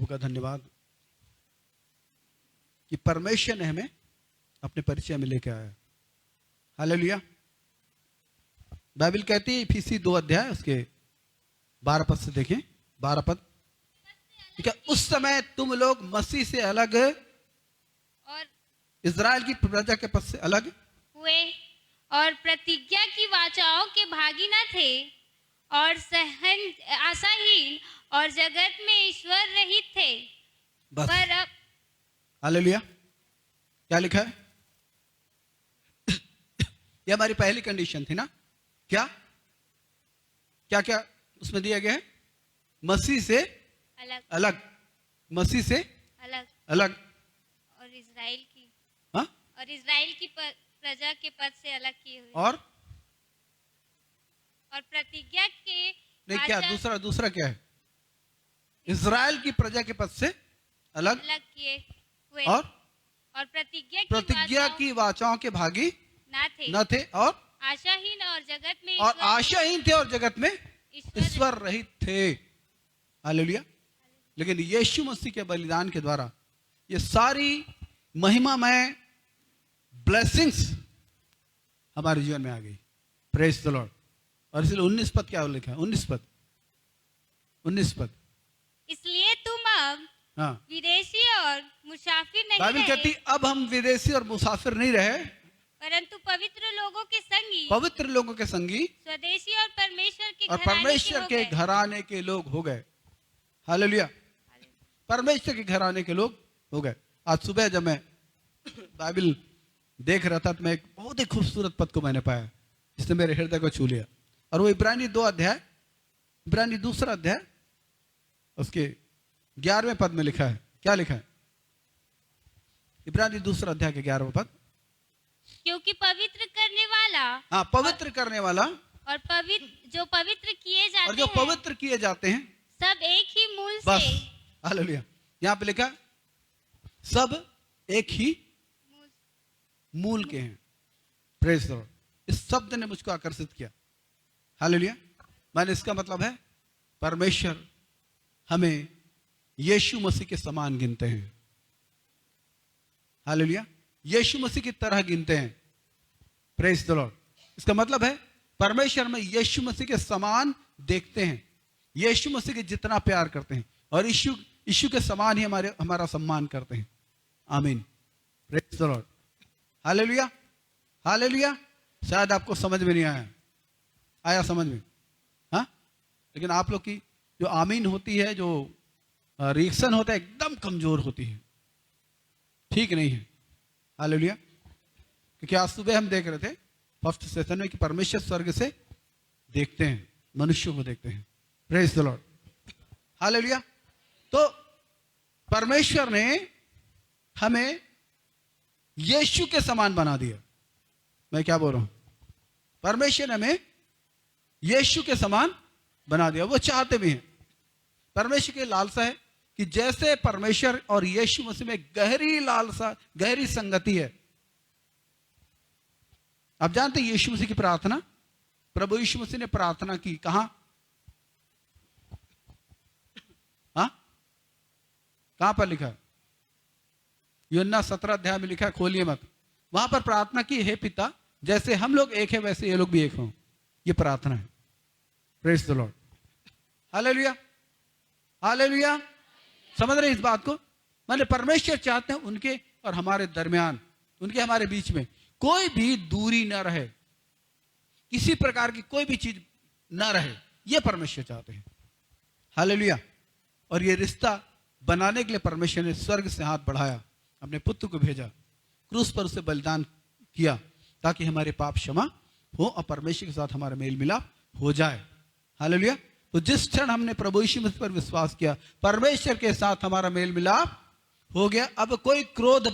का धन्यवाद कि परमेश्वर ने हमें अपने परिचय में लेके आया। हालेलुया। बाइबल कहती है इफिसी 2 अध्याय उसके 12 पद से देखें। 12 पद, ठीक है। उस समय तुम लोग मसीह से अलग और इज़राइल की प्रजा के पद से अलग हुए और प्रतिज्ञा की वाचाओं के भागी न थे और सहन आशाहीन और जगत में ईश्वर रहित थे। बस। पर अब हालेलुया। क्या लिखा है? यह हमारी पहली कंडीशन थी ना। क्या क्या क्या उसमें दिया गया है? मसीह से अलग अलग, मसीह से अलग अलग। और इज़राइल की हाँ? प्रजा के पद से अलग किए हुए और प्रतिज्ञा के नहीं, क्या वाचा दूसरा क्या है? इज़राइल की प्रजा के पद से अलग अलग किए हुए और प्रतिज्ञा प्रतिज्ञा की वाचाओं के भागी न थे और आशाहीन और जगत में आशाहीन थे और जगत में ईश्वर ईश्वर रहित थे। हालेलुया। लेकिन यीशु मसीह के बलिदान के द्वारा ये सारी महिमामय ब्लेसिंग्स हमारे जीवन में आ गई। Praise the Lord. और इसलिए 19 पद क्या लिखा है? 19 पद। इसलिए तुम अब हाँ, विदेशी और मुसाफिर नहीं बाइबल रहे, कहती अब हम विदेशी और मुसाफिर नहीं रहे, परंतु पवित्र लोगों के संगी, पवित्र लोगों के संगी स्वदेशी और परमेश्वर के और परमेश्वर के घराने घराने के लोग हो गए। हालेलुया। परमेश्वर के घराने के लोग हो गए। आज सुबह जब मैं बाइबल देख रहा था तो मैं एक बहुत ही खूबसूरत पद को मैंने पाया जिसने मेरे हृदय को छू लिया। और वो इब्रानी 2 अध्याय, इब्रानी 2 अध्याय उसके 11वें पद में लिखा है। क्या लिखा है? इब्रानी 2 अध्याय के 11वें पद। क्योंकि पवित्र करने वाला, हाँ, पवित्र करने वाला और जो पवित्र किए और जाते जो हैं पवित्र किए जाते हैं सब एक ही मूल बस। से हालेलुया। यहां पे लिखा सब एक ही मूल के हैं। Praise the Lord. इस शब्द ने मुझको आकर्षित किया। हालेलुया। माने इसका मतलब है परमेश्वर हमें यीशु मसीह के समान गिनते हैं। हालेलुया। यीशु मसीह की तरह गिनते हैं। Praise the Lord. इसका मतलब है परमेश्वर में यीशु मसीह के समान देखते हैं, यीशु मसीह के जितना प्यार करते हैं और यीशु के समान ही हमारा सम्मान करते हैं। आमीन। Praise the lord. Hallelujah. Hallelujah. शायद आपको समझ में नहीं आया समझ में? हाँ, लेकिन आप लोग की जो आमीन होती है, जो रिएक्शन होता है, एकदम कमजोर होती है, ठीक नहीं है। हालेलुया। क्योंकि आज सुबह हम देख रहे थे फर्स्ट सेशन में कि परमेश्वर स्वर्ग से देखते हैं, मनुष्यों को देखते हैं। Praise the lord. हालेलुया। तो परमेश्वर ने हमें यीशु के समान बना दिया। मैं क्या बोल रहा हूं? परमेश्वर ने हमें यीशु के समान बना दिया। वो चाहते भी हैं। परमेश्वर की लालसा है कि जैसे परमेश्वर और यीशु मसीह में गहरी लालसा, गहरी संगति है। आप जानते हैं यीशु मसीह की प्रार्थना, प्रभु यीशु मसीह ने प्रार्थना की कहां? हाँ, कहां पर लिखा? यूहन्ना 17 अध्याय में लिखा है, खोलिए मत। वहां पर प्रार्थना की, हे पिता, जैसे हम लोग एक है वैसे ये लोग भी एक हों। ये प्रार्थना है। Praise the lord. Hallelujah. Hallelujah. समझ रहे इस बात को? माने परमेश्वर चाहते हैं उनके और हमारे दरमियान, उनके हमारे बीच में कोई भी दूरी न रहे, किसी प्रकार की कोई भी चीज न रहे। ये परमेश्वर चाहते हैं। हालेलुया। और ये रिश्ता बनाने के लिए परमेश्वर ने स्वर्ग से हाथ बढ़ाया, अपने पुत्र को भेजा, क्रूस पर उसे बलिदान किया ताकि हमारे पाप क्षमा हो और परमेश्वर के साथ हमारा मेल मिलाप हो जाए। हालेलुया। तो जिस क्षण हमने प्रभु यीशु मसीह पर विश्वास किया, परमेश्वर के साथ हमारा मेल मिलाप हो गया। अब कोई क्रोध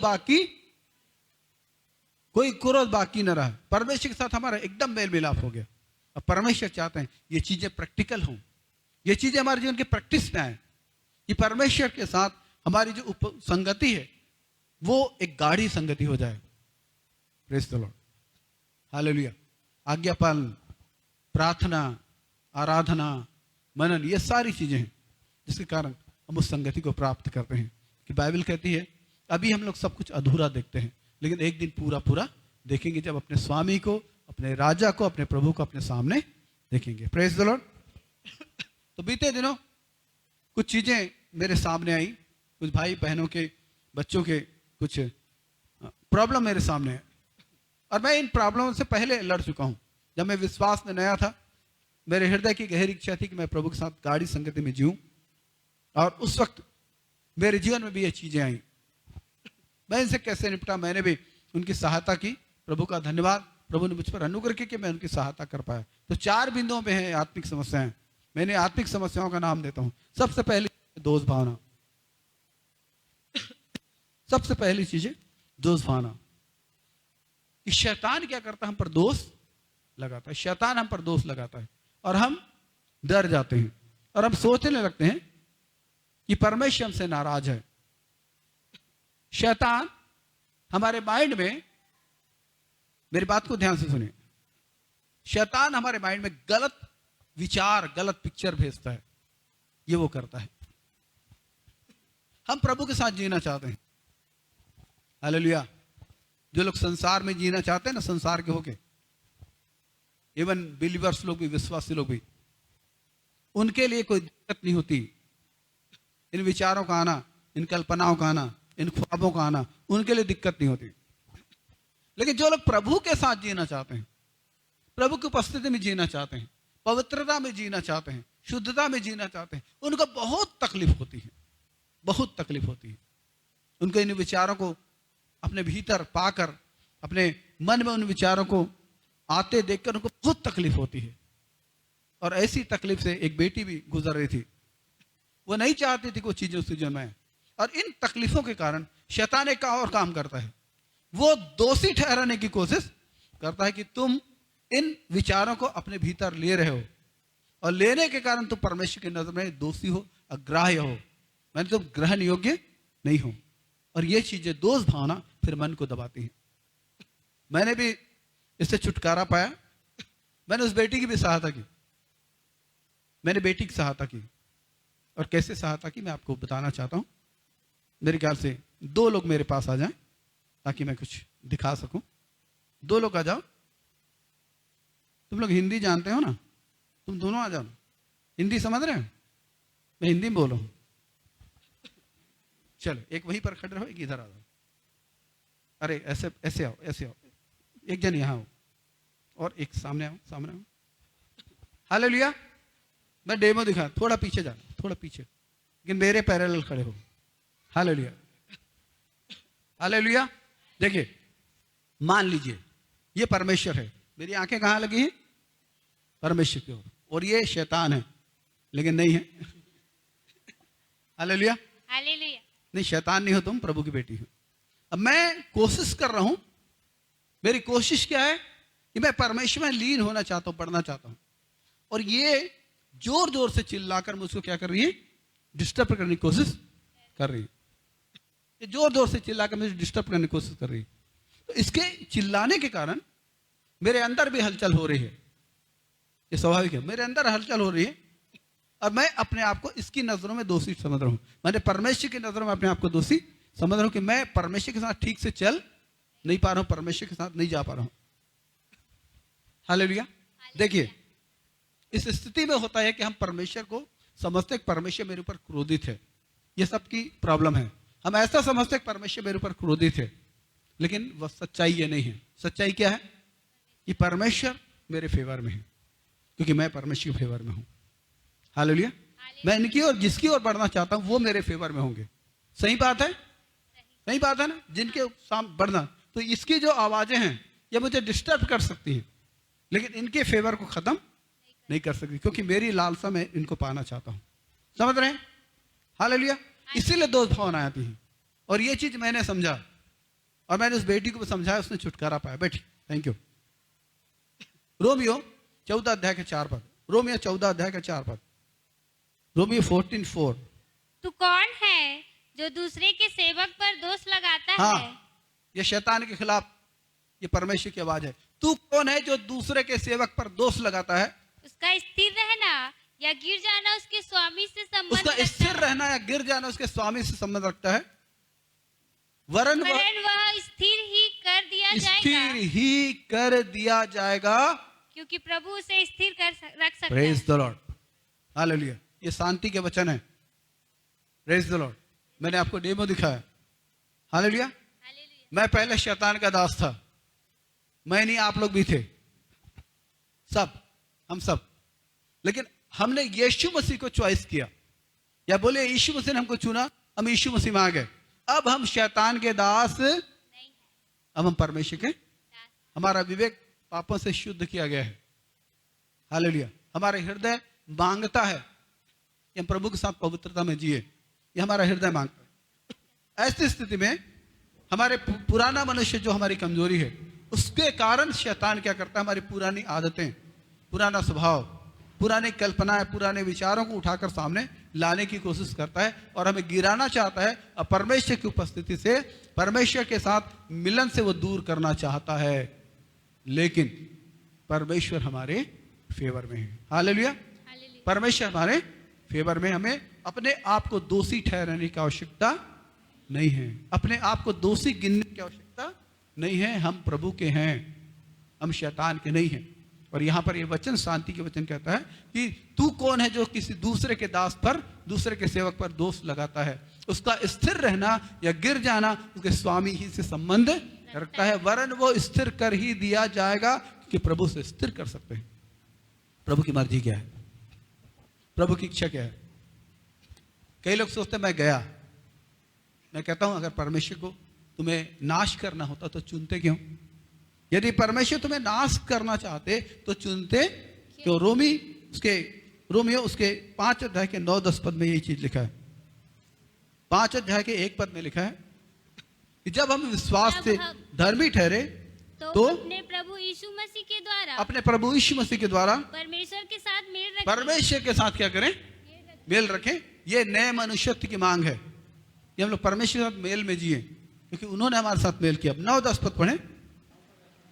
बाकी न रहा। परमेश्वर के साथ हमारा एकदम मेल मिलाप हो गया। अब परमेश्वर चाहते हैं ये चीजें प्रैक्टिकल हों, ये चीजें हमारे जीवन की प्रैक्टिस में आए, कि परमेश्वर के साथ हमारी जो संगति है वो एक गाढ़ी संगति हो जाए। Praise the lord. हालेलुया। आज्ञा पालन, प्रार्थना, आराधना, मनन, ये सारी चीजें हैं जिसके कारण हम उस संगति को प्राप्त करते हैं। कि बाइबल कहती है अभी हम लोग सब कुछ अधूरा देखते हैं, लेकिन एक दिन पूरा पूरा देखेंगे, जब अपने स्वामी को, अपने राजा को, अपने प्रभु को अपने सामने देखेंगे। Praise the Lord. तो बीते दिनों कुछ चीजें मेरे सामने आई, कुछ भाई बहनों के, बच्चों के कुछ प्रॉब्लम मेरे सामने है, और मैं इन प्रॉब्लम से पहले लड़ चुका हूं। जब मैं विश्वास में नया था, मेरे हृदय की गहरी इच्छा थी कि मैं प्रभु के साथ गाढ़ी संगति में जीऊं, और उस वक्त मेरे जीवन में भी ये चीजें आई। मैं इनसे कैसे निपटा, मैंने भी उनकी सहायता की। प्रभु का धन्यवाद, प्रभु ने मुझ पर अनुग्रह किया कि मैं उनकी सहायता कर पाया। तो 4 बिंदुओं में है आत्मिक समस्याएं। मैंने आत्मिक समस्याओं का नाम देता हूं। सबसे पहली दोष भावना, सबसे पहली चीज है दोष भावना। कि शैतान क्या करता है, हम पर दोष लगाता है। शैतान हम पर दोष लगाता है और हम डर जाते हैं और हम सोचने लगते हैं कि परमेश्वर हमसे नाराज है। शैतान हमारे माइंड में, मेरी बात को ध्यान से सुनिए, शैतान हमारे माइंड में गलत विचार, गलत पिक्चर भेजता है। ये वो करता है। हम प्रभु के साथ जीना चाहते हैं, हालेलुया। जो लोग संसार में जीना चाहते हैं ना, संसार के होके, इवन बिलीवर्स लोग भी, विश्वासी लोग भी, उनके लिए कोई दिक्कत नहीं होती। इन विचारों का आना, इन कल्पनाओं का आना, इन ख्वाबों का आना, उनके लिए दिक्कत नहीं होती। लेकिन जो लोग प्रभु के साथ जीना चाहते हैं, प्रभु की उपस्थिति में जीना चाहते हैं, पवित्रता में जीना चाहते हैं, शुद्धता में जीना चाहते हैं, उनको बहुत तकलीफ होती है, बहुत तकलीफ होती है। उनको इन विचारों को अपने भीतर पाकर, अपने मन में उन विचारों को आते देखकर उनको बहुत तकलीफ होती है। और ऐसी तकलीफ से एक बेटी भी गुजर रही थी। वो नहीं चाहती थी कुछ चीजें उसके जीवन में, और इन तकलीफों के कारण शैतान एक और काम करता है, वो दोषी ठहराने की कोशिश करता है कि तुम इन विचारों को अपने भीतर ले रहे हो, और लेने के कारण तुम परमेश्वर की नजर में दोषी हो, अग्राह्य हो, मैंने तुम ग्रहण योग्य नहीं हो। और ये चीजें, दोष भावना, फिर मन को दबाती है। मैंने भी इससे छुटकारा पाया। मैंने उस बेटी की भी सहायता की, मैंने बेटी की सहायता की। और कैसे सहायता की मैं आपको बताना चाहता हूं। मेरे ख्याल से 2 लोग मेरे पास आ जाएं ताकि मैं कुछ दिखा सकूं। 2 लोग आ जाओ। तुम लोग हिंदी जानते हो ना, तुम दोनों आ जाओ। हिंदी समझ रहे हो? मैं हिंदी में बोल रहा हूं। चलो, एक वहीं पर खड़े रहो, एक इधर आ जाओ। अरे ऐसे ऐसे आओ, ऐसे आओ। एक जन यहां हो और एक सामने आओ, सामने आओ। हालेलुया। मैं डेमो दिखा, थोड़ा पीछे जाना, थोड़ा पीछे, लेकिन मेरे पैरेलल खड़े हो। Hallelujah, hallelujah. देखिए, मान लीजिए ये परमेश्वर है, मेरी आंखें कहां लगी हैं? परमेश्वर की ओर, और ये शैतान है, लेकिन नहीं है। हालेलुया। हालेलुया। नहीं, शैतान नहीं हो तुम, प्रभु की बेटी हो। अब मैं कोशिश कर रहा हूं, मेरी कोशिश क्या है कि मैं परमेश्वर में लीन होना चाहता हूं, बढ़ना चाहता हूं। और ये जोर जोर से चिल्लाकर मुझको क्या कर रही है? डिस्टर्ब करने की कोशिश कर रही है। ये जोर जोर से चिल्लाकर मुझे डिस्टर्ब करने की कोशिश कर रही है। तो इसके चिल्लाने के कारण मेरे अंदर भी हलचल हो रही है। ये स्वाभाविक है, मेरे अंदर हलचल हो रही है, और मैं अपने आप को इसकी नजरों में दोषी समझ रहा हूं। मैंने परमेश्वर की नजरों में अपने आप को दोषी समझ रहा हूं कि मैं परमेश्वर के साथ ठीक से चल नहीं पा रहा हूं, परमेश्वर के साथ नहीं जा पा रहा हूं। हालेलुया। देखिए, इस स्थिति में होता है कि हम परमेश्वर को समझते हैं परमेश्वर मेरे ऊपर क्रोधित है। ये सबकी प्रॉब्लम है। हम ऐसा समझते हैं परमेश्वर मेरे ऊपर क्रोधित है, लेकिन वह सच्चाई ये नहीं है। सच्चाई क्या है? कि परमेश्वर मेरे फेवर में है, क्योंकि मैं परमेश्वर के फेवर में हूं। हालेलुया। मैं इनकी और जिसकी ओर बढ़ना चाहता हूं वो मेरे फेवर में होंगे। सही बात है, सही बात है ना? जिनके सामने बढ़ना, तो इसकी जो आवाजें हैं ये मुझे डिस्टर्ब कर सकती हैं, लेकिन इनके फेवर को खत्म नहीं कर सकती, क्योंकि मेरी लालसा में इनको पाना चाहता हूं। समझ रहे हैं? हालेलुया। इसीलिए दोष भावना आती है। और ये चीज मैंने समझा, और मैंने उस बेटी को समझाया, उसने छुटकारा पाया। बैठी, थैंक यू। रोमियो 14 अध्याय के 4 पद। रोमियो 14 अध्याय के 4 पद। रोमियो 14:4। तू कौन है जो दूसरे के सेवक पर दोष लगाता हाँ, है? ये शैतान के खिलाफ ये परमेश्वर की आवाज है। तू कौन है जो दूसरे के सेवक पर दोष लगाता है? उसका स्थिर रहना या गिर जाना उसके स्वामी से संबंध उसका रखता स्थिर है। रहना या गिर जाना उसके स्वामी से संबंध रखता है। वरन वह वरन वह स्थिर ही कर दिया स्थिर जाएगा, ही कर दिया जाएगा। क्योंकि प्रभु उसे स्थिर रख सकता है। Praise the lord, hallelujah. ये शांति के वचन है। Praise the Lord. मैंने आपको डेमो दिखाया, हालेलुया। हालेलुया। मैं पहले शैतान का दास था, मैं नहीं, आप लोग भी थे, सब, हम सब। लेकिन हमने यीशु मसीह को चॉइस किया, या बोले यीशु मसीह ने हमको चुना, हम यीशु मसीह में आ गए। अब हम शैतान के दास, नहीं है। अब हम परमेश्वर के, हमारा विवेक पापों से शुद्ध किया गया है, हालेलुया। हमारा हृदय मांगता है कि हम प्रभु के साथ पवित्रता में जिए, ये हमारा हृदय मांगता है। ऐसी स्थिति में हमारे पुराना मनुष्य जो हमारी कमजोरी है, उसके कारण शैतान क्या करता है, हमारी पुरानी आदतें, पुराना स्वभाव, पुरानी कल्पनाएं, पुराने विचारों को उठाकर सामने लाने की कोशिश करता है और हमें गिराना चाहता है, और परमेश्वर की उपस्थिति से, परमेश्वर के साथ मिलन से वो दूर करना चाहता है। लेकिन परमेश्वर हमारे फेवर में है, हालेलुया। हालेलुया। परमेश्वर हमारे फेवर में, हमें अपने आप को दोषी ठहराने की आवश्यकता नहीं है, अपने आप को दोषी गिनने की आवश्यकता नहीं है। हम प्रभु के हैं, हम शैतान के नहीं हैं। और यहां पर यह वचन, शांति के वचन कहता है कि तू कौन है जो किसी दूसरे के दास पर, दूसरे के सेवक पर दोष लगाता है। उसका स्थिर रहना या गिर जाना उसके स्वामी ही से संबंध रखता है। वरन वो स्थिर कर ही दिया जाएगा, कि प्रभु से स्थिर कर सकते हैं। प्रभु की मर्जी क्या है, प्रभु की इच्छा क्या है। कई लोग सोचते हैं मैं गया, मैं कहता हूं अगर परमेश्वर को तुम्हें नाश करना होता तो चुनते क्यों? यदि परमेश्वर तुम्हें नाश करना चाहते तो चुनते क्यों? रोमियो उसके 5 अध्याय के 9-10 पद में यही चीज लिखा है। 5 अध्याय के 1 पद में लिखा है कि जब हम विश्वास से धर्मी ठहरे तो अपने प्रभु यीशु मसीह के द्वारा, अपने प्रभु यीशु मसीह के द्वारा परमेश्वर के साथ मेल रखें। परमेश्वर के साथ क्या करें? मेल रखें। ये नए मनुष्यत्व की मांग है, ये हम लोग परमेश्वर के साथ मेल में जिए, क्योंकि उन्होंने हमारे साथ मेल किया। 9-10 पद पढ़े,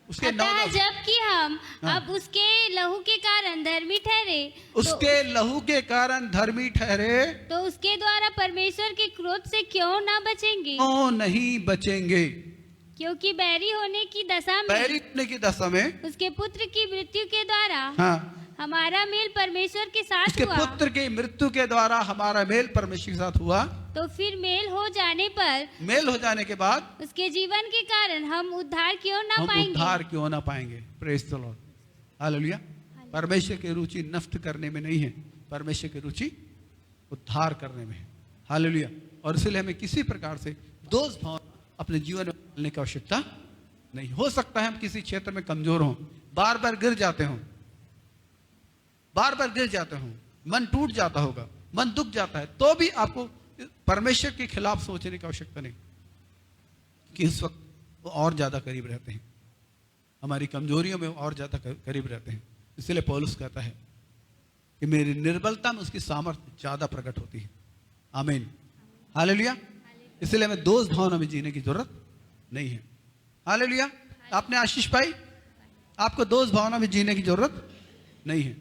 उसके 9-10। जबकि हम हाँ। अब उसके लहू के कारण धर्मी ठहरे, उसके लहू के कारण धर्मी ठहरे, तो उसके द्वारा परमेश्वर के क्रोध से क्यों ना बचेंगे? क्यों नहीं बचेंगे? क्योंकि बैरी होने की दशा में, बैरी होने की दशा में उसके पुत्र की मृत्यु के द्वारा हाँ, हमारा मेल परमेश्वर के साथ उसके हुआ। पुत्र की मृत्यु के द्वारा हमारा मेल परमेश्वर के साथ हुआ। तो फिर मेल हो जाने पर, मेल हो जाने के बाद उसके जीवन के कारण हम उद्धार क्यों ना हम पाएंगे? उद्धार क्यों ना पाएंगे? Praise the lord, hallelujah. परमेश्वर की रुचि नष्ट करने में नहीं है, परमेश्वर की रुचि उद्धार करने में है, हालेलुया। और इसलिए हमें किसी प्रकार से दोष भाव अपने जीवन में डालने की आवश्यकता नहीं। हो सकता है हम किसी क्षेत्र में कमजोर हों, बार बार गिर जाते हों, बार बार गिर जाते हों, मन टूट जाता होगा, मन दुख जाता है, तो भी आपको परमेश्वर के खिलाफ सोचने की आवश्यकता नहीं, कि इस वक्त वो और ज्यादा करीब रहते हैं, हमारी कमजोरियों में और ज्यादा करीब रहते हैं। इसलिए पौलुस कहता है कि मेरी निर्बलता में उसकी सामर्थ्य ज्यादा प्रकट होती है। आमीन, हालेलुया। इसलिए हमें दोष भावना में जीने की जरूरत नहीं है, हालेलुया। आपने आशीष पाई, आपको दोष भावना में जीने की जरूरत नहीं है,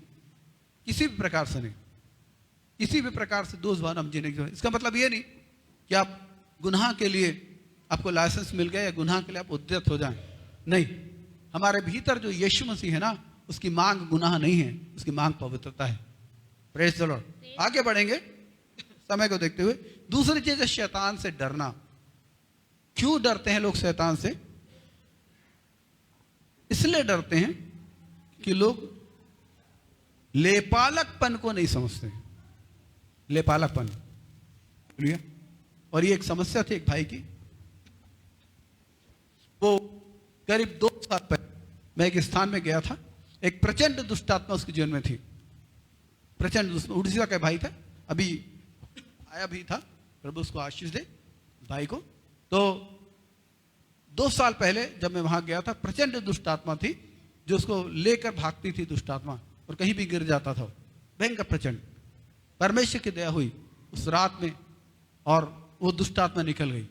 किसी भी प्रकार से नहीं, किसी भी प्रकार से दोष भावना में जीने की जरूरत। इसका मतलब ये नहीं कि आप गुनाह के लिए आपको लाइसेंस मिल गया या गुनाह के लिए आप उद्यत हो जाएं, नहीं। हमारे भीतर जो यीशु मसीह है ना, उसकी मांग गुनाह नहीं है, उसकी मांग पवित्रता है। Praise the Lord. आगे बढ़ेंगे समय को देखते हुए। दूसरी चीज है शैतान से डरना। क्यों डरते हैं लोग शैतान से? इसलिए डरते हैं कि लोग लेपालकपन को नहीं समझते, लेपालकपन। और ये एक समस्या थी एक भाई की। वो करीब 2 साल पहले मैं एक स्थान में गया था, एक प्रचंड दुष्टात्मा उसके जीवन में थी, प्रचंड। उड़ीसा का भाई था, अभी आया भी था, प्रभु उसको आशीष दे भाई को। तो 2 साल पहले जब मैं वहां गया था, प्रचंड दुष्टात्मा थी जो उसको लेकर भागती थी दुष्टात्मा, और कहीं भी गिर जाता था, भयंकर प्रचंड। परमेश्वर की दया हुई उस रात में, और वो दुष्टात्मा निकल गई,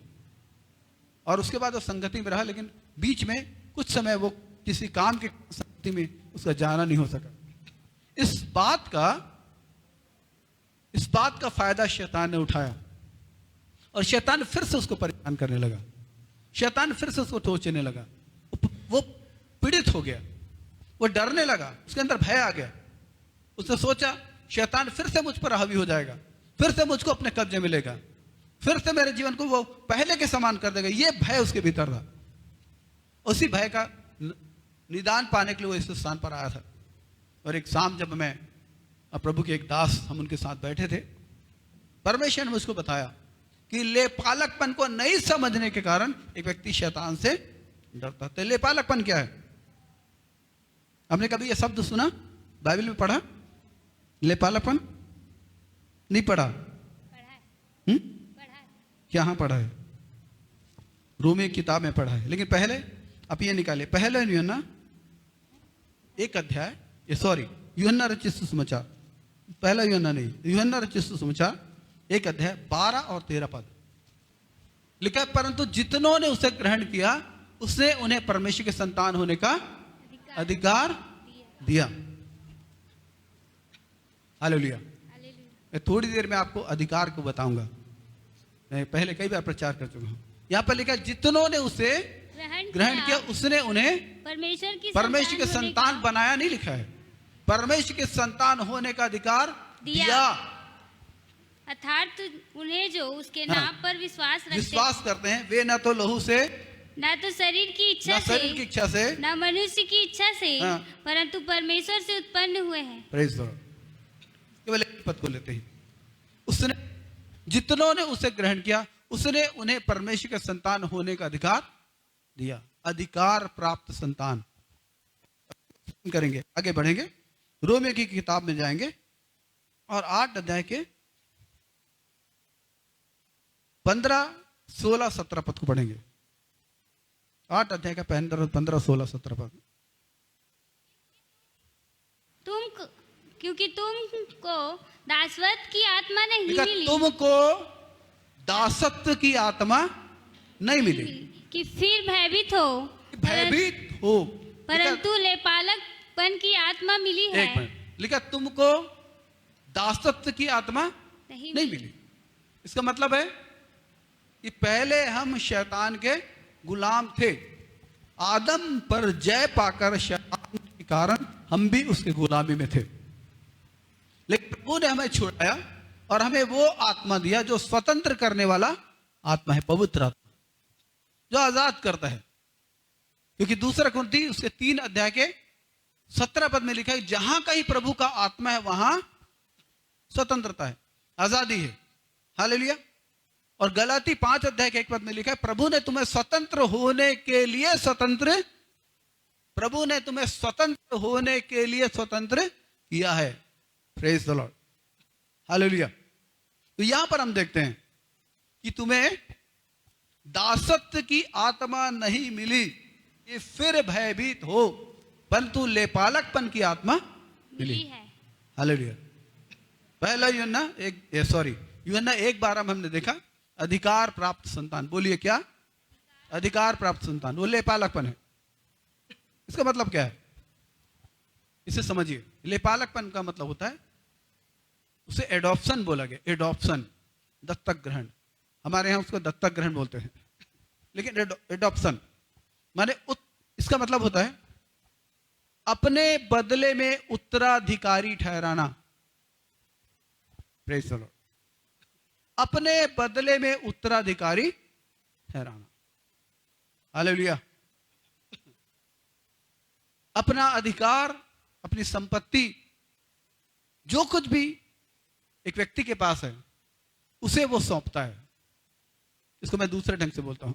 और उसके बाद वो संगति में रहा, लेकिन बीच में कुछ समय वो किसी काम की संगति में उसका जाना नहीं हो सका। इस बात का इस बात का फायदा शैतान ने उठाया और शैतान फिर से उसको परेशान करने लगा। शैतान फिर से उसको टोचने लगा। वो पीड़ित हो गया, वो डरने लगा, उसके अंदर भय आ गया। उसने सोचा शैतान फिर से मुझ पर हावी हो जाएगा, फिर से मुझको अपने कब्जे में लेगा, फिर से मेरे जीवन को वो पहले के समान कर देगा। ये भय उसके भीतर था। उसी भय का निदान पाने के लिए वो इस स्थान पर आया था। और एक शाम जब मैं प्रभु के एक दास, हम उनके साथ बैठे थे, परमेश्वर ने मुझको बताया कि लेपालकपन को नहीं समझने के कारण एक व्यक्ति शैतान से डरता है। लेपालकपन क्या है? हमने कभी यह शब्द सुना? बाइबल में पढ़ा? लेपालकपन नहीं पढ़ा? क्या पढ़ा है? रोमी किताब में पढ़ा है। लेकिन पहले आप ये निकाले, पहले यूहन्ना एक अध्याय, यूहन्ना रचित सुसमाचार, पहला यूहन्ना नहीं, यूहन्ना रचित सुसमाचार एक अध्याय 12 और 13 पद लिखा है, परंतु जितनों ने उसे ग्रहण किया उसने उन्हें परमेश्वर के संतान होने का अधिकार दिया। हालेलुया। मैं थोड़ी देर में आपको अधिकार को बताऊंगा। मैं पहले कई बार प्रचार कर चुका हूं। यहां पर लिखा है जितनों ने उसे ग्रहण किया उसने उन्हें परमेश्वर के संतान बनाया, नहीं लिखा है परमेश्वर के संतान होने का अधिकार दिया। अर्थात उन्हें जो उसके नाम पर विश्वास करते हैं वे न तो लहू से, न तो शरीर की इच्छा से, न मनुष्य की इच्छा से, परंतु परमेश्वर से उत्पन्न हुए हैं। Praise the Lord. केवल एक पद को लेते हैं, उसने जितनों ने उसे ग्रहण किया उसने उन्हें परमेश्वर के संतान होने का अधिकार दिया। अधिकार प्राप्त संतान। करेंगे, आगे बढ़ेंगे, रोमियो की किताब में जाएंगे और 8 अध्याय के 15, 16, 17 पद को पढ़ेंगे। 8 अध्याय का 15, 16, 17 पद। क्योंकि तुमको दासत्व की आत्मा नहीं मिली, तुमको दासत्व की आत्मा नहीं मिली कि फिर भयभीत हो, परंतु लेपालकपन की आत्मा मिली है। एक मिनट, लिखा तुमको दासत्व की आत्मा नहीं मिली। इसका मतलब है कि पहले हम शैतान के गुलाम थे। आदम पर जय पाकर शैतान के कारण हम भी उसके गुलामी में थे, लेकिन प्रभु ने हमें छुड़ाया और हमें वो आत्मा दिया जो स्वतंत्र करने वाला आत्मा है, पवित्र आत्मा, जो आजाद करता है। क्योंकि दूसरा कुरिन्थी उसके 3 अध्याय के 17 पद में लिखा है जहां कहीं प्रभु का आत्मा है वहां स्वतंत्रता है, आजादी है। हालेलुया। और गलाती 5 अध्याय के 1 पद में लिखा है प्रभु ने तुम्हें स्वतंत्र होने के लिए स्वतंत्र किया है। Praise the lord. हालेलुया। तो यहां पर हम देखते हैं कि तुम्हें दासत्व की आत्मा नहीं मिली कि फिर भयभीत हो, परंतु लेपालकपन की आत्मा मिली है। हालेलुया। पहला यूहन्ना 1:12 में हमने देखा अधिकार प्राप्त संतान। बोलिए क्या? अधिकार प्राप्त संतान। वो लेपालकपन है। इसका मतलब क्या है? इसे समझिए। लेपालकपन का मतलब होता है, उसे एडॉप्शन बोला गया। एडॉप्शन, दत्तक ग्रहण। हमारे यहां उसको दत्तक ग्रहण बोलते हैं, लेकिन एडॉप्शन माने इसका मतलब होता है अपने बदले में उत्तराधिकारी ठहराना। Praise the Lord. अपने बदले में उत्तराधिकारी ठहराना। हालेलुया। अपना अधिकार, अपनी संपत्ति, जो कुछ भी एक व्यक्ति के पास है उसे वो सौंपता है। इसको मैं दूसरे ढंग से बोलता हूं।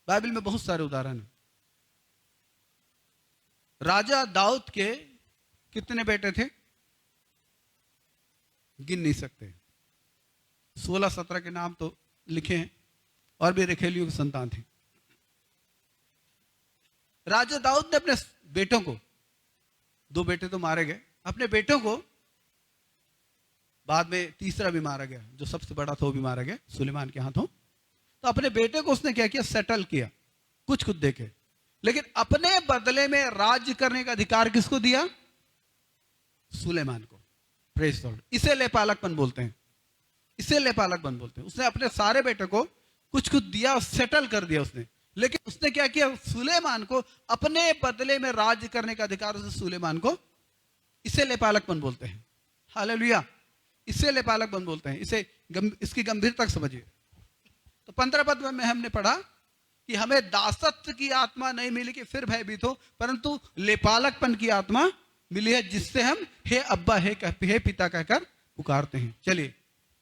बाइबल में बहुत सारे उदाहरण हैं। राजा दाऊद के कितने बेटे थे? गिन नहीं सकते। 16-17 के नाम तो लिखे हैं, और भी रेखेलियों की संतान थी। राजा दाऊद ने अपने बेटों को, 2 बेटे तो मारे गए, अपने बेटों को, बाद में तीसरा भी मारा गया, जो सबसे बड़ा था वो भी मारा गया सुलेमान के हाथों। तो अपने बेटे को उसने क्या किया? सेटल किया, कुछ खुद देके। लेकिन अपने बदले में राज्य करने का अधिकार किसको दिया? सुलेमान को। Praise the Lord. इसे लेपालकपन बोलते हैं, इसे लेपालकपन बोलते हैं। उसने अपने सारे बेटे को कुछ कुछ दिया, सेटल कर दिया उसने, लेकिन उसने क्या किया, सुलेमान को अपने बदले में राज्य करने का अधिकार उसने सुलेमान को, इसे लेपालकपन बोलते हैं। हालेलुया, इसे लेपालकपन बोलते हैं। इसकी गंभीरता समझिए। तो 15 पद में हमने पढ़ा कि हमें दासत्व की आत्मा नहीं मिली कि फिर भयभीत हो, परंतु लेपालकपन की आत्मा मिली है, जिससे हम हे अब्बा हे पिता कहकर पुकारते हैं। चलिए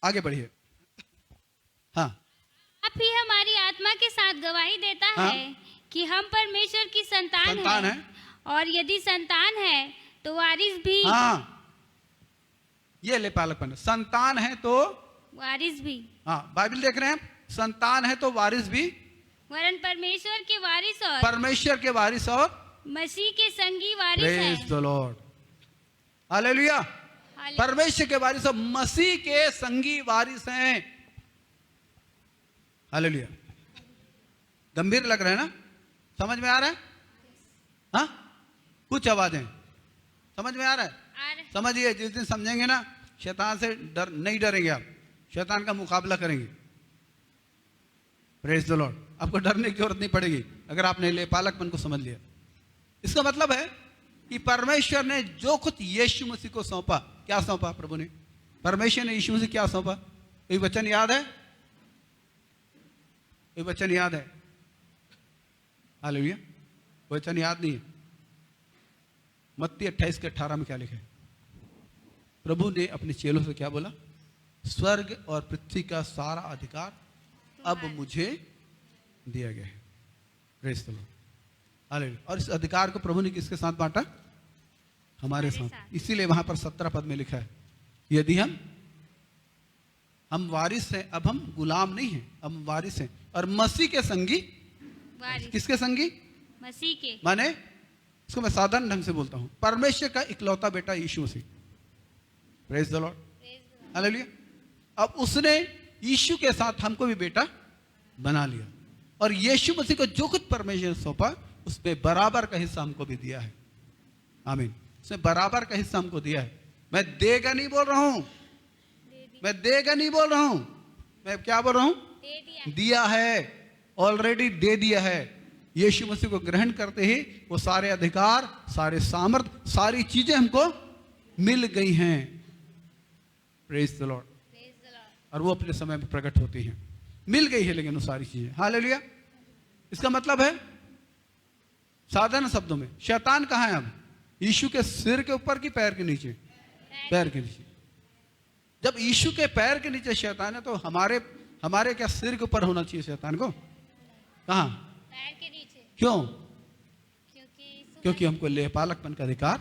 आगे बढ़िए। हाँ, आप ही हमारी आत्मा के साथ गवाही देता हाँ? है कि हम परमेश्वर की संतान है। और यदि संतान है तो वारिस भी। हाँ, ये लेपालकपन, संतान है तो वारिस भी। हाँ, बाइबल देख रहे हैं, संतान है तो वारिस भी, वरन परमेश्वर के वारिस और परमेश्वर के वारिस और मसीह के संगी वारिस प्रेज है। The lord, hallelujah. परमेश्वर के वारिस और मसीह के संगी वारिस हैं। हालेलुया। गंभीर लग रहा है ना? समझ में आ रहा है? हाँ, कुछ आवाजें समझ में आ रहा है? समझिए, जिस दिन समझेंगे ना, शैतान से नहीं डरेंगे आप, शैतान का मुकाबला करेंगे। Praise the Lord. आपको डरने की जरूरत नहीं पड़ेगी अगर आपने लेपालकपन को समझ लिया। इसका मतलब है कि परमेश्वर ने जो कुछ यीशु मसीह को सौंपा, क्या सौंपा प्रभु ने? परमेश्वर ने यीशु मसीह क्या सौंपा? कोई वचन याद है? कोई वचन याद है? हालेलुया। वचन याद नहीं है। मत्ती 28 के 18 में क्या लिखा है? प्रभु ने अपने चेलों से क्या बोला? स्वर्ग और पृथ्वी का सारा अधिकार अब मुझे दिया गया है। Praise the lord, hallelujah. और इस अधिकार को प्रभु ने किसके साथ बांटा? हमारे साथ। इसीलिए वहां पर 17 पद में लिखा है, यदि हम वारिस हैं, अब हम गुलाम नहीं हैं, अब हम वारिस हैं और मसीह के संगी। किसके संगी? मसीह के। माने इसको मैं साधारण ढंग से बोलता हूं, परमेश्वर का इकलौता बेटा यीशु मसीह। Praise the lord, hallelujah. अब उसने यीशु के साथ हमको भी बेटा बना लिया और यीशु मसीह को जो कुछ परमेश्वर ने सौंपा उसमें बराबर का हिस्सा हमको भी दिया है। आमीन। उसने बराबर का हिस्सा हमको दिया है। मैं देगा नहीं बोल रहा हूं, मैं देगा नहीं बोल रहा हूं, मैं क्या बोल रहा हूं? दिया है, ऑलरेडी दे दिया है। यीशु मसीह को ग्रहण करते ही वो सारे अधिकार, सारे सामर्थ, सारी चीजें हमको मिल गई हैं। Praise the Lord. और वो अपने समय में प्रकट होती हैं। मिल गई है लेकिन वो सारी चीजें। हालेलुया। इसका मतलब है साधारण शब्दों में, शैतान कहां है अब? यीशु के सिर के ऊपर कि पैर के नीचे? पैर के नीचे। जब यीशु के पैर के नीचे शैतान है तो हमारे क्या सिर के ऊपर होना चाहिए शैतान को? कहां? पैर के नीचे। क्यों? क्योंकि हमको लेपालकपन का अधिकार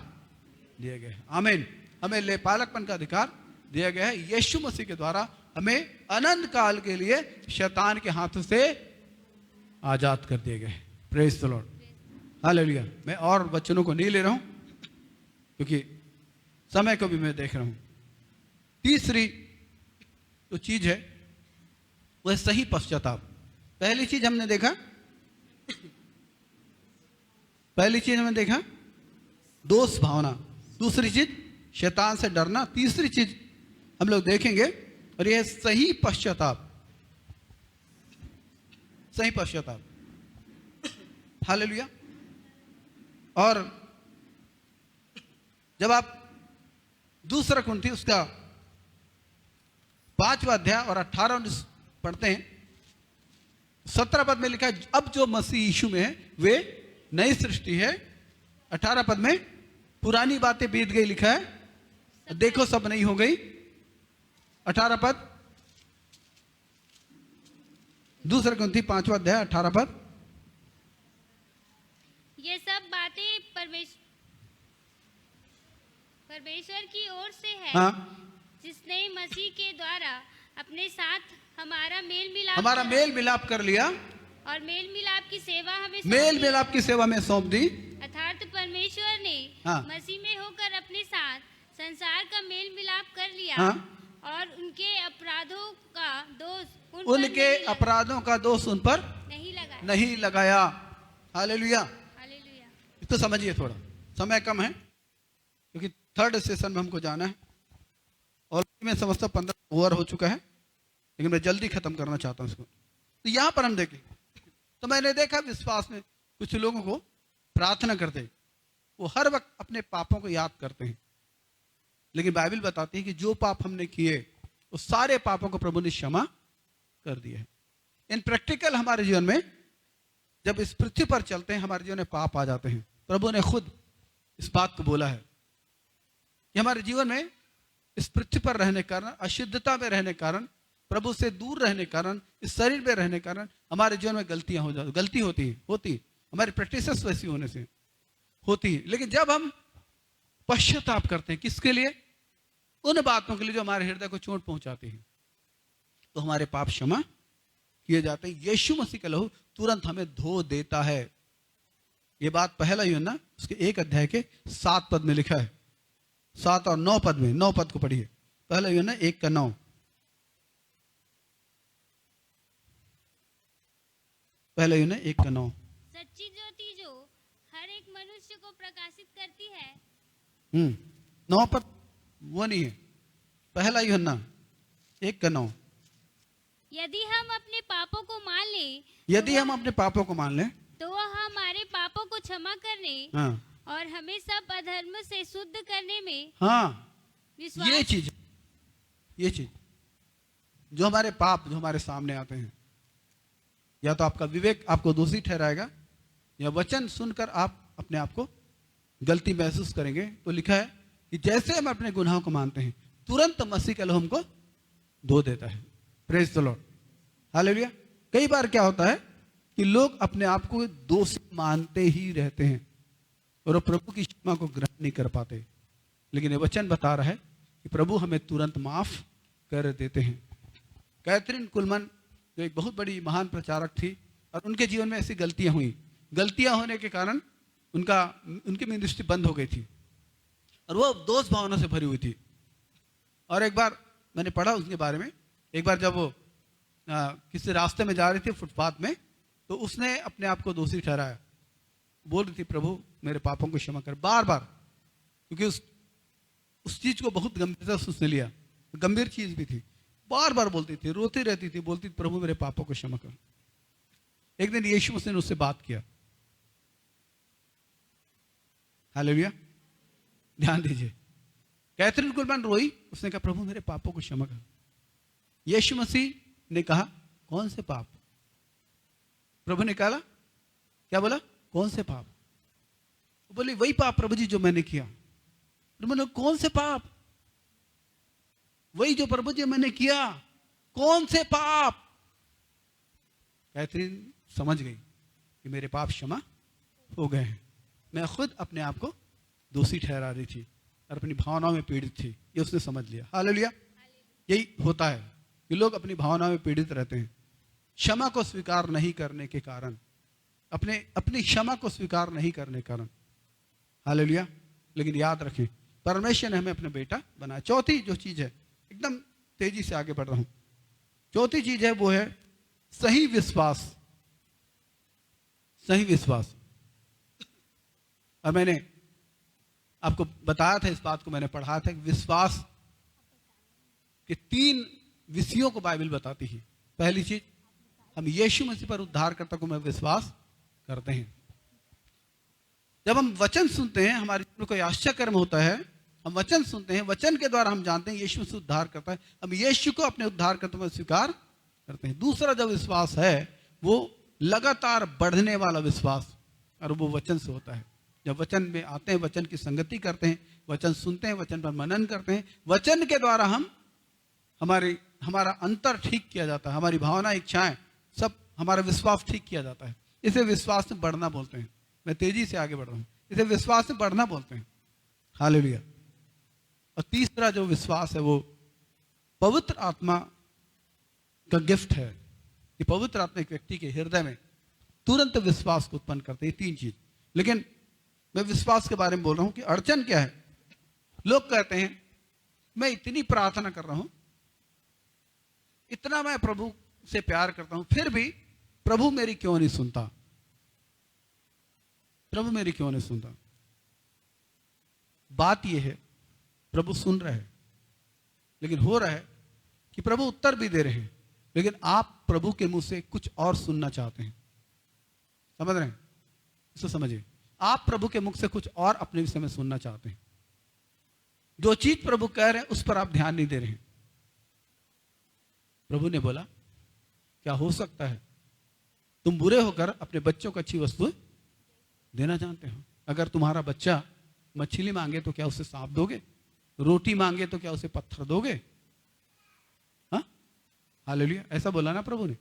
दिया गया है। आमीन। हमें लेपालकपन का अधिकार दिया गया है। यीशु मसीह के द्वारा हमें अनंत काल के लिए शैतान के हाथों से आजाद कर दिए गए। Praise the lord, hallelujah. मैं और वचनों को नहीं ले रहा हूं क्योंकि समय को भी मैं देख रहा हूं। तीसरी जो चीज है वह सही पश्चाताप। पहली चीज हमने देखा दोष भावना, दूसरी चीज शैतान से डरना, तीसरी चीज हम लोग देखेंगे और यह सही पश्चाताप। सही पश्चाताप, हालेलुया। और जब आप दूसरा कुरिन्थी उसका 5वां अध्याय और 18 पढ़ते हैं, 17 पद में लिखा है, अब जो मसीह यीशु में है वे नई सृष्टि है। 18 पद में पुरानी बातें बीत गई लिखा है, देखो सब नई हो गई। 18 पद, दूसरा कुरिन्थी 5वां अध्याय 18 पद। ये सब बातें परमेश्वर की ओर से है। हाँ, जिसने मसीह के द्वारा अपने साथ हमारा मेल मिलाप कर लिया और मेल मिलाप की सेवा में सौंप दी। अर्थात परमेश्वर ने हाँ, मसीह में होकर अपने साथ संसार का मेल मिलाप कर लिया। हाँ, और उनके अपराधों का दोष उन पर नहीं लगाया। हालेलुया। तो समझिए, थोड़ा समय कम है क्योंकि थर्ड सेशन में हमको जाना है। ऑलरेडी मैं समझता 15 ओवर हो चुका है, लेकिन मैं जल्दी खत्म करना चाहता हूँ इसको। तो यहाँ पर हम देखें तो मैंने देखा विश्वास में कुछ लोगों को प्रार्थना करते वो हर वक्त अपने पापों को याद करते हैं, लेकिन बाइबल बताती है कि जो पाप हमने किए उस सारे पापों को प्रभु ने क्षमा कर दिया है। इन प्रैक्टिकल हमारे जीवन में जब इस पृथ्वी पर चलते हैं हमारे जीवन में पाप आ जाते हैं। प्रभु ने खुद इस बात को बोला है कि हमारे जीवन में इस पृथ्वी पर रहने के कारण, अशुद्धता में रहने के कारण, प्रभु से दूर रहने के कारण, इस शरीर में रहने के कारण हमारे जीवन में गलतियां हो जाती, गलती होती हमारी प्रैक्टिसेस वैसी होने से होती है। लेकिन जब हम पश्चाताप करते हैं किसके लिए? उन बातों के लिए जो हमारे हृदय को चोट पहुंचाती है, तो हमारे पाप क्षमा किए जाते हैं। यीशु मसीह का लहू तुरंत हमें धो देता है। ये बात पहला यूहन्ना उसके 1 अध्याय के 7 पद में लिखा है। 7 और 9 पद में, 9 पद को पढ़िए। पहला यूहन्ना 1 का 9। पहला यूहन्ना 1 का 9। सच्ची ज्योति जो हर एक मनुष्य को प्रकाशित करती है। 9 पद वो नहीं है, पहला यूहन्ना 1 का 9। यदि हम अपने पापों को मान लें, यदि हम अपने पापों को मान लें तो वह हमारे पापों को क्षमा करने हाँ और हमें सब अधर्म से शुद्ध करने में हाँ विश्वास। ये चीज जो हमारे पाप जो हमारे सामने आते हैं, या तो आपका विवेक आपको दोषी ठहराएगा, या वचन सुनकर आप अपने आप को गलती महसूस करेंगे। तो लिखा है कि जैसे हम अपने गुनाहों को मानते हैं तुरंत मसीह का लहू हमको धो देता है। Praise the lord, hallelujah. कई बार क्या होता है कि लोग अपने आप को दोषी मानते ही रहते हैं और वो प्रभु की क्षमा को ग्रहण नहीं कर पाते। लेकिन ये वचन बता रहा है कि प्रभु हमें तुरंत माफ कर देते हैं। कैथरीन कुलमन जो एक बहुत बड़ी महान प्रचारक थी, और उनके जीवन में ऐसी गलतियां हुई, गलतियां होने के कारण उनकी मिनिस्ट्री बंद हो गई थी और वो दोष भावना से भरी हुई थी। और एक बार मैंने पढ़ा उसके बारे में, एक बार जब वो किसी रास्ते में जा रही थी फुटपाथ में, तो उसने अपने आप को दोषी ठहराया, बोल रही थी प्रभु मेरे पापों को क्षमा कर, बार बार, क्योंकि उस चीज को बहुत गंभीरता से उसने लिया, गंभीर चीज भी थी, बार बार बोलती थी, रोती रहती थी, बोलती थी प्रभु मेरे पापों को क्षमा कर। एक दिन यीशु मसीह ने उससे बात किया, हालेलुया, ध्यान दीजिए। कैथरीन कुलमन रोई, उसने कहा प्रभु मेरे पापों को क्षमा कर। यीशु मसीह ने कहा कौन से पाप? प्रभु ने कहा क्या बोला? कौन से पाप? बोले वही पाप प्रभु जी जो मैंने किया। प्रभु ने कौन से पाप? वही जो प्रभु जी मैंने किया। कौन से पाप? कैथरीन समझ गई कि मेरे पाप क्षमा हो गए हैं। मैं खुद अपने आप को दोषी ठहरा रही थी और अपनी भावनाओं में पीड़ित थी, ये उसने समझ लिया। हालेलुया। यही होता है कि लोग अपनी भावनाओं में पीड़ित रहते हैं, क्षमा को स्वीकार नहीं करने के कारण, अपनी क्षमा को स्वीकार नहीं करने के कारण। हालेलुया। लेकिन याद रखें परमेश्वर ने हमें अपना बेटा बनाया। चौथी जो चीज है, एकदम तेजी से आगे बढ़ रहा हूं, चौथी चीज है वो है सही विश्वास। सही विश्वास। और मैंने आपको बताया था, इस बात को मैंने पढ़ाया था कि विश्वास के 3 विषयों को बाइबल बताती है। पहली चीज, हम यीशु मसीह पर उद्धारकर्ता को में विश्वास करते हैं। जब हम वचन सुनते हैं हमारे जीवन में कोई आश्चर्यकर्म होता है, हम वचन सुनते हैं, वचन के द्वारा हम जानते हैं यीशु मसीह उद्धार करता है, हम यीशु को अपने उद्धारकर्ता में स्वीकार करते हैं। दूसरा जो विश्वास है वो लगातार बढ़ने वाला विश्वास, और वो वचन से होता है। जब वचन में आते हैं, वचन की संगति करते हैं, वचन सुनते हैं, वचन पर मनन करते हैं, वचन के द्वारा हमारा अंतर ठीक किया जाता है, हमारी भावना इच्छाएं सब, हमारा विश्वास ठीक किया जाता है। इसे विश्वास में बढ़ना बोलते हैं। मैं तेजी से आगे बढ़ रहा हूं, इसे विश्वास में बढ़ना बोलते हैं। हालेलुया। और तीसरा जो विश्वास है वो पवित्र आत्मा का गिफ्ट है कि पवित्र आत्मा एक व्यक्ति के हृदय में तुरंत विश्वास को उत्पन्न करते हैं। 3 चीज। लेकिन मैं विश्वास के बारे में बोल रहा हूं कि अड़चन क्या है। लोग कहते हैं मैं इतनी प्रार्थना कर रहा हूं, इतना मैं प्रभु से प्यार करता हूं, फिर भी प्रभु मेरी क्यों नहीं सुनता? प्रभु मेरी क्यों नहीं सुनता? बात यह है प्रभु सुन रहे हैं, लेकिन हो रहा है कि प्रभु उत्तर भी दे रहे हैं, लेकिन आप प्रभु के मुंह से कुछ और सुनना चाहते हैं। समझ रहे हैं? इसको समझिए, आप प्रभु के मुख से कुछ और अपने विषय में सुनना चाहते हैं। जो चीज प्रभु कह रहे हैं उस पर आप ध्यान नहीं दे रहे हैं। प्रभु ने बोला, क्या हो सकता है तुम बुरे होकर अपने बच्चों को अच्छी वस्तु देना जानते हो? अगर तुम्हारा बच्चा मछली मांगे तो क्या उसे सांप दोगे? रोटी मांगे तो क्या उसे पत्थर दोगे? हाँ, हालेलुया। ऐसा बोला ना प्रभु ने।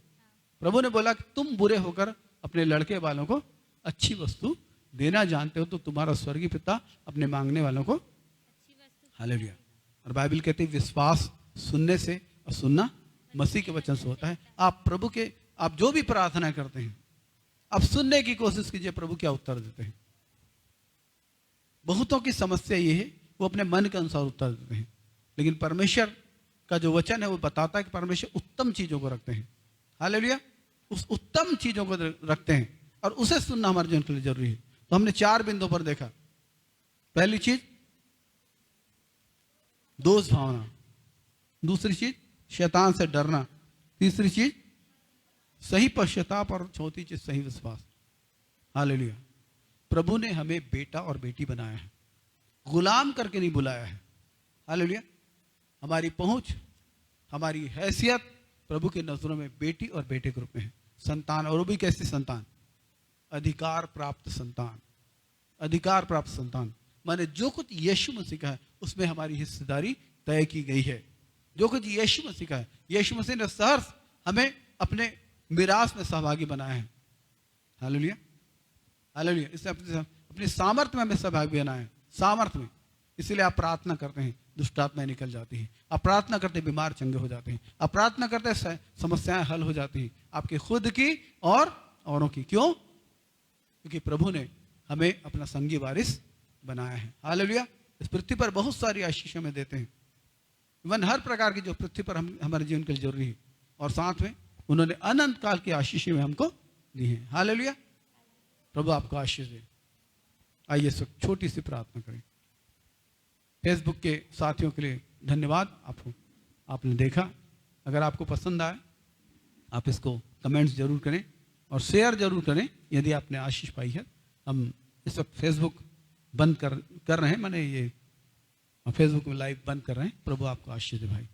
प्रभु ने बोला कि तुम बुरे होकर अपने लड़के वालों को अच्छी वस्तु देना जानते हो, तो तुम्हारा स्वर्गीय पिता अपने मांगने वालों को, हालेलुया। और बाइबल कहती है विश्वास सुनने से और सुनना मसीह के वचन से होता है। आप प्रभु के, आप जो भी प्रार्थना करते हैं, आप सुनने की कोशिश कीजिए प्रभु क्या उत्तर देते हैं। बहुतों की समस्या ये है, वो अपने मन के अनुसार उत्तर देते हैं, लेकिन परमेश्वर का जो वचन है वो बताता है कि परमेश्वर उत्तम चीजों को रखते हैं। हालेलुया। उस उत्तम चीजों को रखते हैं और उसे सुनना हमारे जीवन के लिए जरूरी है। तो हमने 4 बिंदुओं पर देखा। पहली चीज दोष भावना, दूसरी चीज शैतान से डरना, तीसरी चीज सही पश्चाताप और चौथी चीज सही विश्वास। हालेलुया। प्रभु ने हमें बेटा और बेटी बनाया है, गुलाम करके नहीं बुलाया है। हालेलुया। हमारी पहुंच, हमारी हैसियत प्रभु के नजरों में बेटी और बेटे के रूप में है। संतान, और वो भी कैसी संतान? अधिकार प्राप्त संतान। अधिकार प्राप्त संतान माने जो कुछ यीशु मसीह का है उसमें हमारी हिस्सेदारी तय की गई है। जो कुछ यीशु मसीह का है, यीशु मसीह ने सहर्ष हमें अपने मिरास में सहभागी बनाया है। हालेलुया। हालेलुया। इससे अपनी सामर्थ्य में हमें सहभागी बनाया है, सामर्थ्य में। इसीलिए आप प्रार्थना करते हैं, दुष्ट आत्माएं निकल जाती हैं। आप प्रार्थना करते हैं, बीमार चंगे हो जाते हैं। आप प्रार्थना करते हैं, समस्याएं हल हो जाती हैं, आपकी खुद की और औरों की। क्यों? क्योंकि प्रभु ने हमें अपना संगी वारिस बनाया है। हालेलुया। इस पृथ्वी पर बहुत सारी आशीष हमें देते हैं, इवन हर प्रकार की जो पृथ्वी पर हमारे जीवन के लिए जरूरी है, और साथ में उन्होंने अनंत काल की आशीष में हमको दी है। हालेलुया। प्रभु आपको आशीष दे। आइए सब छोटी सी प्रार्थना करें। फेसबुक के साथियों के लिए धन्यवाद, आपने देखा। अगर आपको पसंद आए आप इसको कमेंट्स जरूर करें और शेयर जरूर करें यदि आपने आशीष पाई है। हम इस वक्त फेसबुक बंद कर रहे हैं, मैंने ये फेसबुक में लाइव बंद कर रहे हैं। प्रभु आपको आशीष दे भाई।